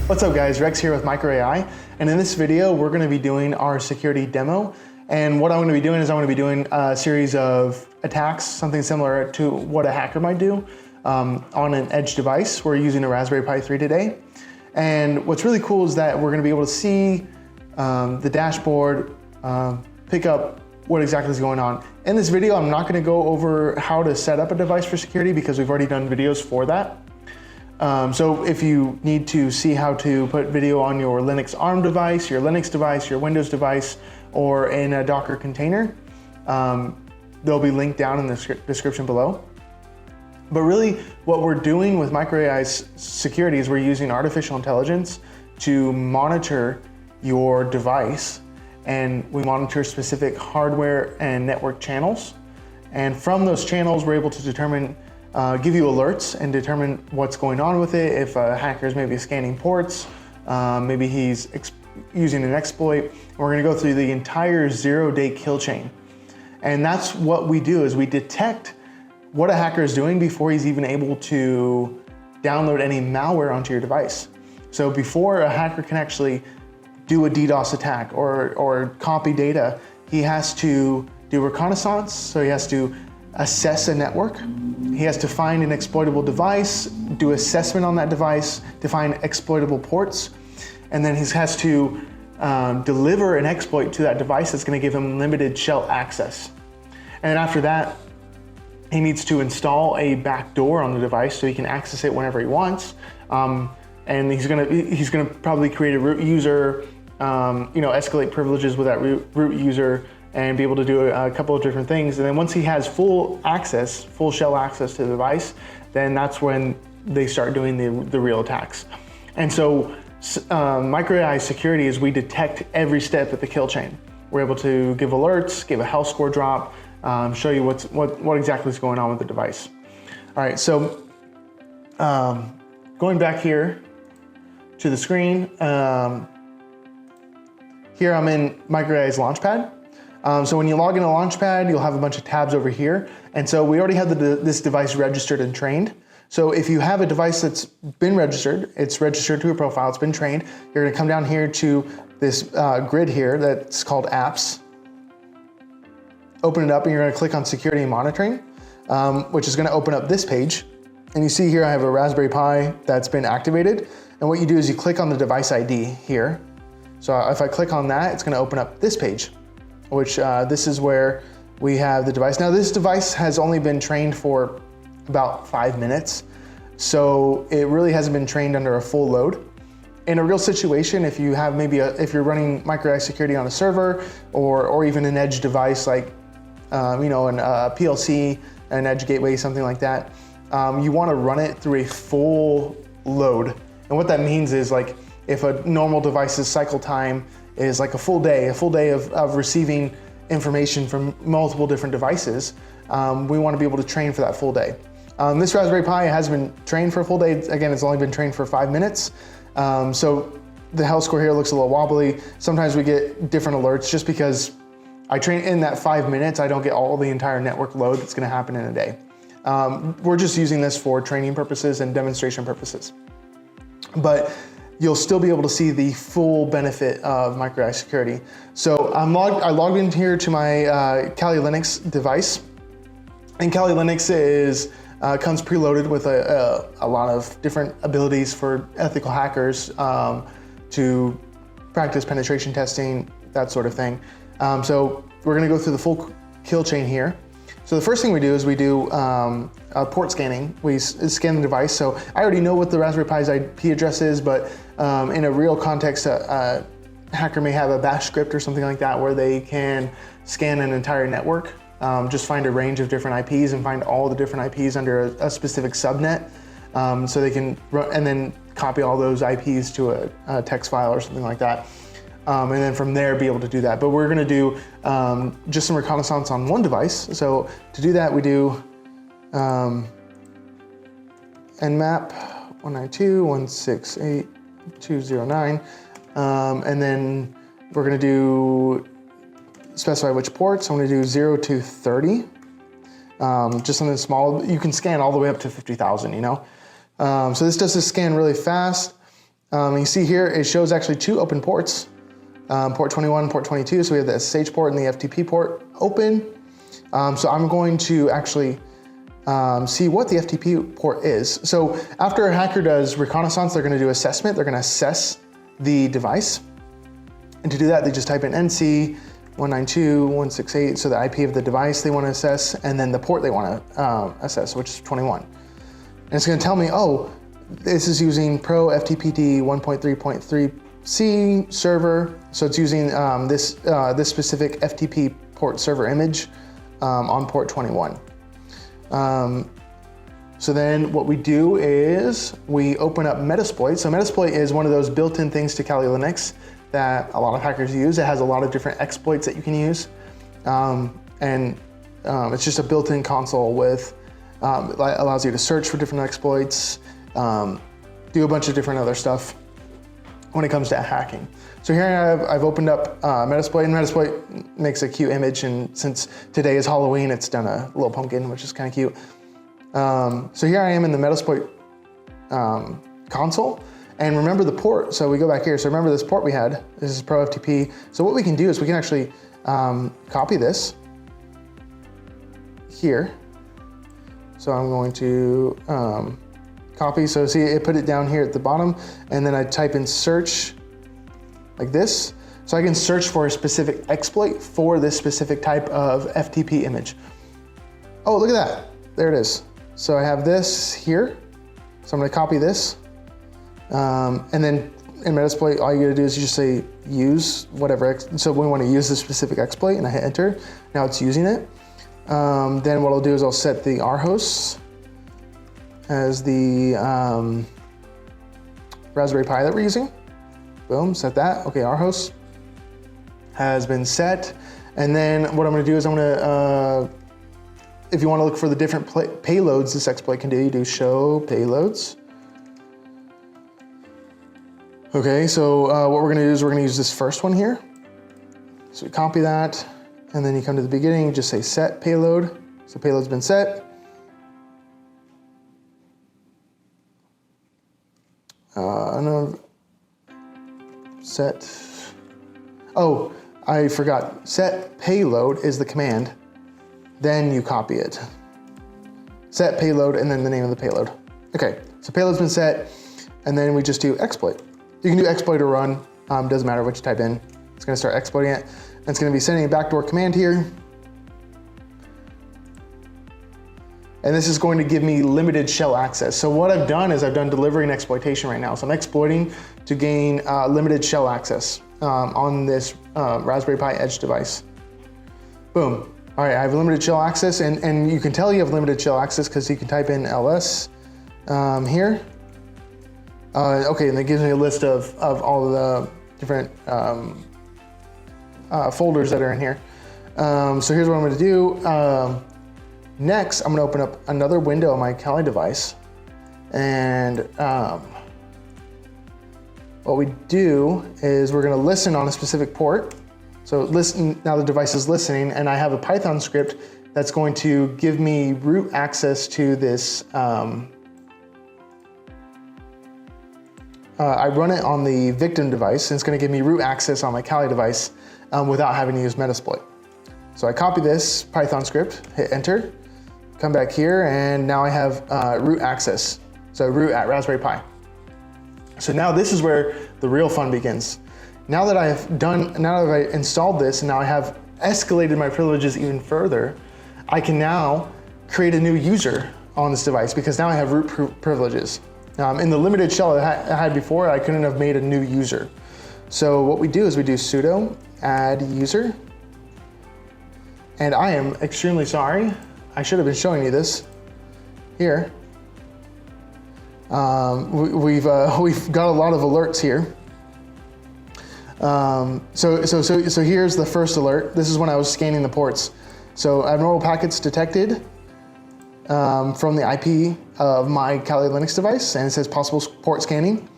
What's up guys, Rex here with MicroAI, and in this video we're going to be doing our security demo. And what I'm going to be doing is I'm going to be doing a series of attacks, something similar to what a hacker might do on an edge device. We're using a Raspberry Pi 3 today. And what's really cool is that we're going to be able to see the dashboard, pick up what exactly is going on. In this video, I'm not going to go over how to set up a device for security because we've already done videos for that. So if you need to see how to put video on your Linux ARM device, your Linux device, your Windows device, or in a Docker container, they'll be linked down in the description below. But really what we're doing with MicroAI's security is we're using artificial intelligence to monitor your device, and we monitor specific hardware and network channels. And from those channels, we're able to determine give you alerts and determine what's going on with it. If a hacker is maybe scanning ports, maybe he's using an exploit. We're gonna go through the entire 0-day kill chain. And that's what we do, is we detect what a hacker is doing before he's even able to download any malware onto your device. So before a hacker can actually do a DDoS attack or copy data, he has to do reconnaissance, so he has to assess a network. He has to find an exploitable device, do assessment on that device, define exploitable ports, and then he has to deliver an exploit to that device that's going to give him limited shell access. And then after that, he needs to install a backdoor on the device so he can access it whenever he wants. And he's gonna probably create a root user, escalate privileges with that root user, and be able to do a couple of different things. And then once he has full shell access to the device, then that's when they start doing the real attacks. And so MicroAI Security is we detect every step at the kill chain. We're able to give alerts, give a health score drop, show you what exactly is going on with the device. All right, so going back here to the screen, here I'm in MicroAI's Launchpad. So when you log into Launchpad, you'll have a bunch of tabs over here. And so we already have this device registered and trained. So if you have a device that's been registered, it's registered to a profile, it's been trained, you're gonna come down here to this grid here that's called apps. Open it up and you're gonna click on security and monitoring, which is gonna open up this page. And you see here I have a Raspberry Pi that's been activated. And what you do is you click on the device ID here. So if I click on that, it's gonna open up this page, which this is where we have the device. Now this device has only been trained for about 5 minutes, so it really hasn't been trained under a full load. In a real situation, if you have if you're running MicroAI Security on a server or even an edge device like an PLC, an edge gateway, something like that, you want to run it through a full load. And what that means is, like, if a normal device's cycle time is like a full day of receiving information from multiple different devices, we want to be able to train for that full day. This Raspberry Pi has been trained for a full day. Again, it's only been trained for 5 minutes. So the health score here looks a little wobbly. Sometimes we get different alerts just because I train in that 5 minutes, I don't get all the entire network load that's going to happen in a day. We're just using this for training purposes and demonstration purposes. But you'll still be able to see the full benefit of MicroAI Security. So I logged in here to my Kali Linux device. And Kali Linux comes preloaded with a lot of different abilities for ethical hackers to practice penetration testing, that sort of thing. So we're gonna go through the full kill chain here. So the first thing we do is we do port scanning. We scan the device. So I already know what the Raspberry Pi's IP address is, but in a real context, a hacker may have a bash script or something like that where they can scan an entire network, just find a range of different IPs and find all the different IPs under a specific subnet. So they can and then copy all those IPs to a text file or something like that. And then from there be able to do that. But we're gonna do just some reconnaissance on one device. So to do that, we do nmap 192.168.209. And then we're gonna do specify which ports. I'm gonna do 0 to 30. Just something small. You can scan all the way up to 50,000, So this does this scan really fast. You see here, it shows actually 2 open ports, port 21, port 22. So we have the SSH port and the FTP port open. So I'm going to actually see what the FTP port is. So after a hacker does reconnaissance, they're gonna do assessment. They're gonna assess the device. And to do that, they just type in NC 192.168, so the IP of the device they wanna assess, and then the port they wanna assess, which is 21. And it's gonna tell me, oh, this is using Pro FTPD 1.3.3C server. So it's using this specific FTP port server image on port 21. So then what we do is we open up Metasploit. So Metasploit is one of those built-in things to Kali Linux that a lot of hackers use. It has a lot of different exploits that you can use. It's just a built-in console with, allows you to search for different exploits, do a bunch of different other stuff when it comes to hacking. So here I've opened up Metasploit, and Metasploit makes a cute image, and since today is Halloween, it's done a little pumpkin, which is kind of cute. So here I am in the Metasploit console, and remember the port. So we go back here. So remember this port we had. This is Pro FTP. So what we can do is we can actually copy this here. So I'm going to copy. So see, it put it down here at the bottom, and then I type in search like this. So I can search for a specific exploit for this specific type of FTP image. Oh, look at that. There it is. So I have this here. So I'm gonna copy this. And then in Metasploit, all you gotta do is you just say use whatever. So we wanna use this specific exploit, and I hit enter. Now it's using it. Then what I'll do is I'll set the rhosts as the Raspberry Pi that we're using. Boom, set that. Okay, rhosts has been set. And then what I'm gonna do is I'm gonna, if you wanna look for the different payloads this exploit can do, you do show payloads. Okay, so what we're gonna do is we're gonna use this first one here. So we copy that, and then you come to the beginning, you just say set payload. So payload's been set. Set, oh, I forgot. Set payload is the command, then you copy it. Set payload, and then the name of the payload. Okay, so payload's been set, and then we just do exploit. You can do exploit or run, doesn't matter what you type in. It's gonna start exploiting it. And it's gonna be sending a backdoor command here. And this is going to give me limited shell access. So what I've done is I've done delivery and exploitation right now. So I'm exploiting to gain limited shell access on this Raspberry Pi Edge device. Boom. All right, I have limited shell access, and you can tell you have limited shell access because you can type in ls here. Okay, and it gives me a list of all of the different folders that are in here. So here's what I'm gonna do. Next, I'm gonna open up another window on my Kali device. And what we do is we're gonna listen on a specific port. So listen, now the device is listening, and I have a Python script that's going to give me root access to this. I run it on the victim device, and it's gonna give me root access on my Kali device without having to use Metasploit. So I copy this Python script, hit enter, come back here, and now I have root access. So root at Raspberry Pi. So now this is where the real fun begins. Now that I've installed this, and now I have escalated my privileges even further, I can now create a new user on this device because now I have root privileges. In the limited shell I had before, I couldn't have made a new user. So what we do is we do sudo add user. And I am extremely sorry. I should have been showing you this here. We've got a lot of alerts here. So here's the first alert. This is when I was scanning the ports. So abnormal packets detected from the IP of my Kali Linux device, and it says possible port scanning.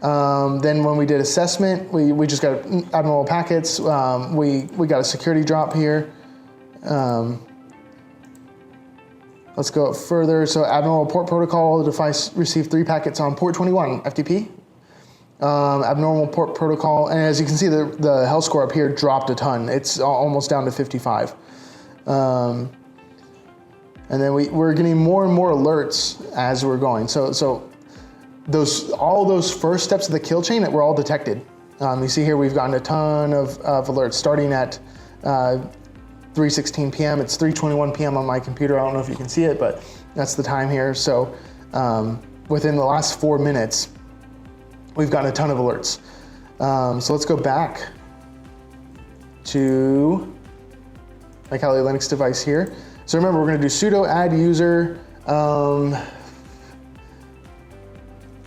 Then when we did assessment, we just got abnormal packets. We got a security drop here. Let's go up further. So abnormal port protocol, the device received 3 packets on port 21 FTP. abnormal port protocol, and as you can see, the health score up here dropped a ton. It's almost down to 55. And then we're getting more and more alerts as we're going. So all those first steps of the kill chain that were all detected. You see here we've gotten a ton of alerts starting at 3:16 p.m. It's 3:21 p.m. on my computer. I don't know if you can see it, but that's the time here. So within the last 4 minutes, we've gotten a ton of alerts. So let's go back to my Kali Linux device here. So remember, we're going to do sudo add user.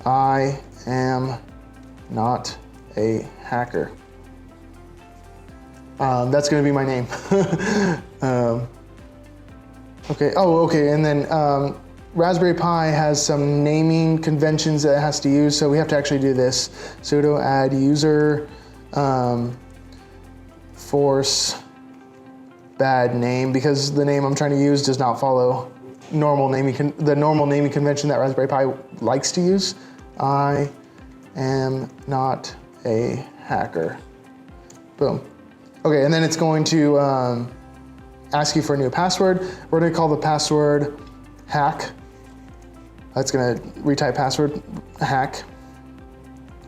I am not a hacker. That's going to be my name. Okay. Oh, okay. And then Raspberry Pi has some naming conventions that it has to use, so we have to actually do this. Sudo add user force bad name, because the name I'm trying to use does not follow the normal naming convention that Raspberry Pi likes to use. I am not a hacker. Boom. Okay, and then it's going to ask you for a new password. We're going to call the password hack. That's going to retype password hack.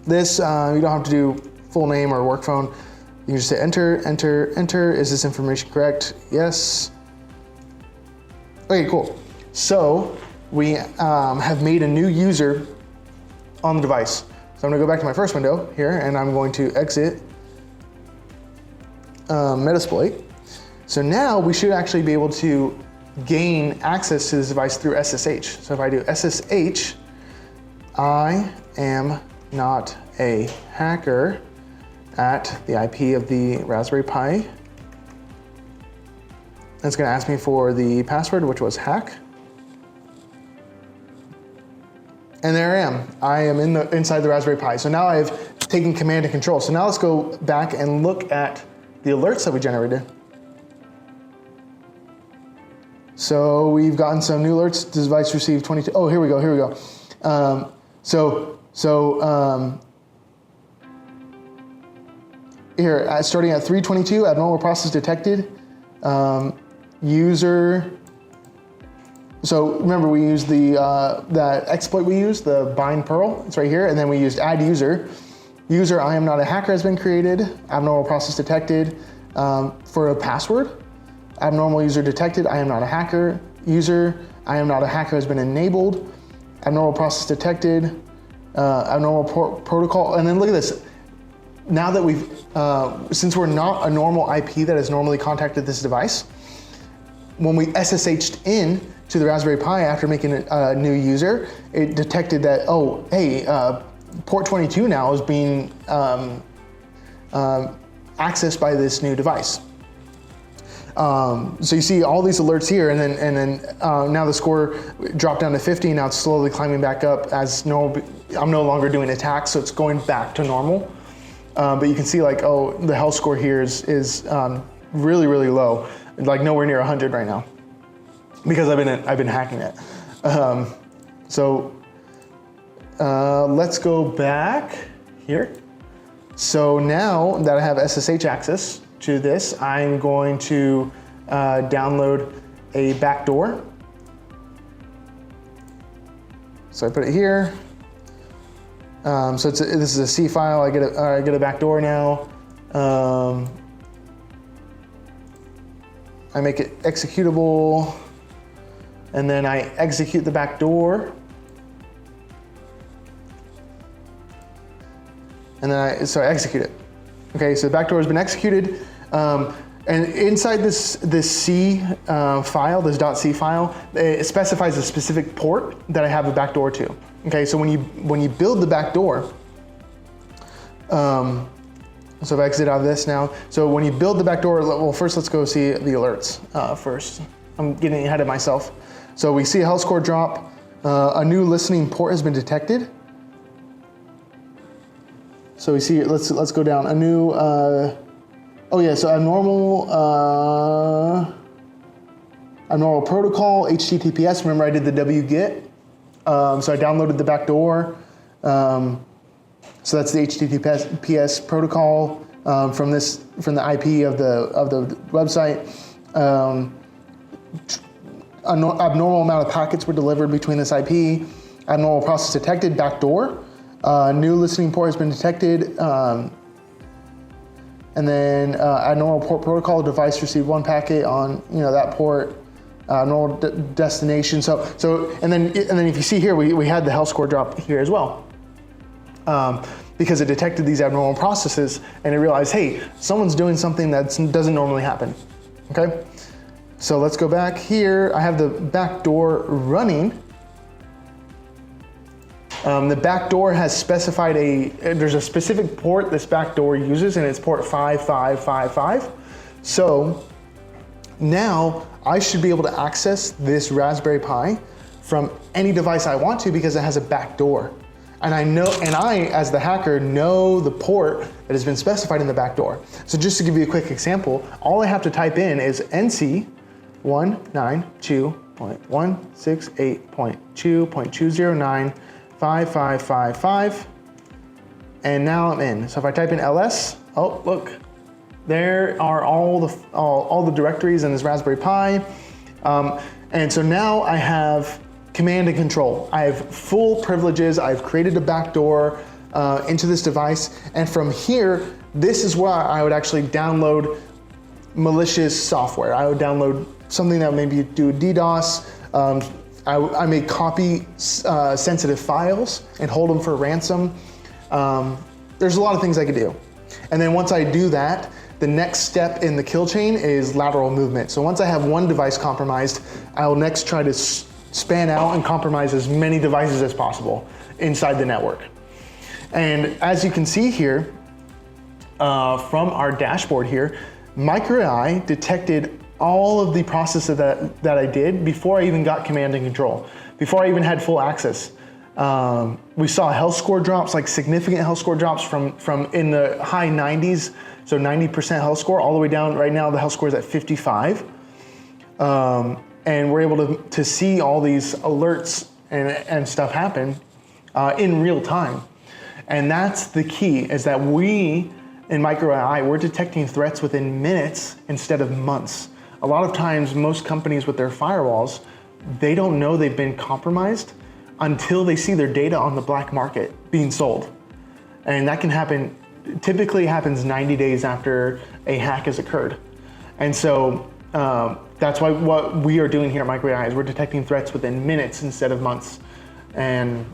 This, you don't have to do full name or work phone. You can just say enter, enter, enter. Is this information correct? Yes. Okay, cool. So we have made a new user on the device. So I'm going to go back to my first window here, and I'm going to exit Metasploit. So now we should actually be able to gain access to this device through SSH. So if I do SSH, I am not a hacker at the IP of the Raspberry Pi. It's going to ask me for the password, which was hack. And there I am. I am inside the Raspberry Pi. So now I've taken command and control. So now let's go back and look at the alerts that we generated. So we've gotten some new alerts. This device received 22. Oh, here we go. Here, starting at 3:22, abnormal process detected. User. So remember, we used that exploit we used, the bind Perl. It's right here, and then we used add user. User, I am not a hacker has been created. Abnormal process detected for a password. Abnormal user detected. I am not a hacker. User, I am not a hacker has been enabled. Abnormal process detected. Abnormal protocol. And then look at this. Now that we've, since we're not a normal IP that has normally contacted this device, when we SSH'd in to the Raspberry Pi after making a new user, it detected that, oh, hey, port 22 now is being accessed by this new device. So you see all these alerts here, and then now the score dropped down to 50. Now it's slowly climbing back up as normal. I'm no longer doing attacks, so it's going back to normal. But you can see like, oh, the health score here is really, really low, like nowhere near 100 right now, because I've been hacking it. Let's go back here. So now that I have SSH access to this, I'm going to download a backdoor. So I put it here. So this is a C file. I get a backdoor now. I make it executable, and then I execute the backdoor. And then I execute it. Okay, so the backdoor has been executed. And inside this C file, this .c file, it specifies a specific port that I have a backdoor to. Okay, so when you build the backdoor, so if I exit out of this now, so when you build the backdoor, well, first let's go see the alerts first. I'm getting ahead of myself. So we see a health score drop. A new listening port has been detected. So we see, let's go down. A new, oh yeah, so abnormal protocol, HTTPS. Remember I did the wget. So I downloaded the backdoor. So that's the HTTPS protocol from the IP of the website. An abnormal amount of packets were delivered between this IP. Abnormal process detected, backdoor. New listening port has been detected. And then abnormal port protocol, device received one packet on that port. Normal destination. And then if you see here, we had the health score drop here as well, because it detected these abnormal processes and it realized, hey, someone's doing something that doesn't normally happen. Okay, so let's go back here. I have the backdoor running. The backdoor has specified there's a specific port this backdoor uses, and it's port 5555. So now I should be able to access this Raspberry Pi from any device I want to because it has a backdoor. And I, as the hacker, know the port that has been specified in the backdoor. So just to give you a quick example, all I have to type in is NC 192.168.2.2095555, and now I'm in. So if I type in LS, oh look, there are all the directories in this Raspberry Pi. And so now I have command and control. I have full privileges. I've created a backdoor into this device. And from here, this is where I would actually download malicious software. I would download something that would maybe do a DDoS. I may copy sensitive files and hold them for ransom. There's a lot of things I could do. And then once I do that, the next step in the kill chain is lateral movement. So once I have one device compromised, I'll next try to span out and compromise as many devices as possible inside the network. And as you can see here, from our dashboard here, MicroAI detected all of the processes that I did before I even got command and control, before I even had full access. We saw health score drops, like significant health score drops from in the high 90s, so 90% health score, all the way down. Right now the health score is at 55. And we're able to see all these alerts and stuff happen in real time. And that's the key, is that we in MicroAI, we're detecting threats within minutes instead of months. A lot of times, most companies with their firewalls, they don't know they've been compromised until they see their data on the black market being sold. And that can happen, typically happens 90 days after a hack has occurred. And so that's why what we are doing here at MicroAI is we're detecting threats within minutes instead of months, and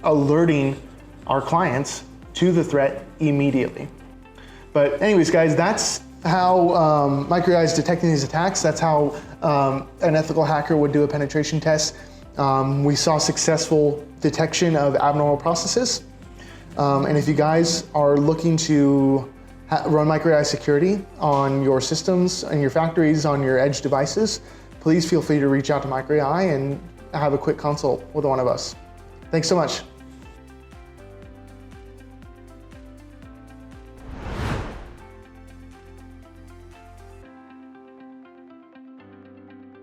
alerting our clients to the threat immediately. But anyways, guys, that's how MicroAI is detecting these attacks. That's how an ethical hacker would do a penetration test. We saw successful detection of abnormal processes. And if you guys are looking to run MicroAI Security on your systems and your factories, on your edge devices, please feel free to reach out to MicroAI and have a quick consult with one of us. Thanks so much.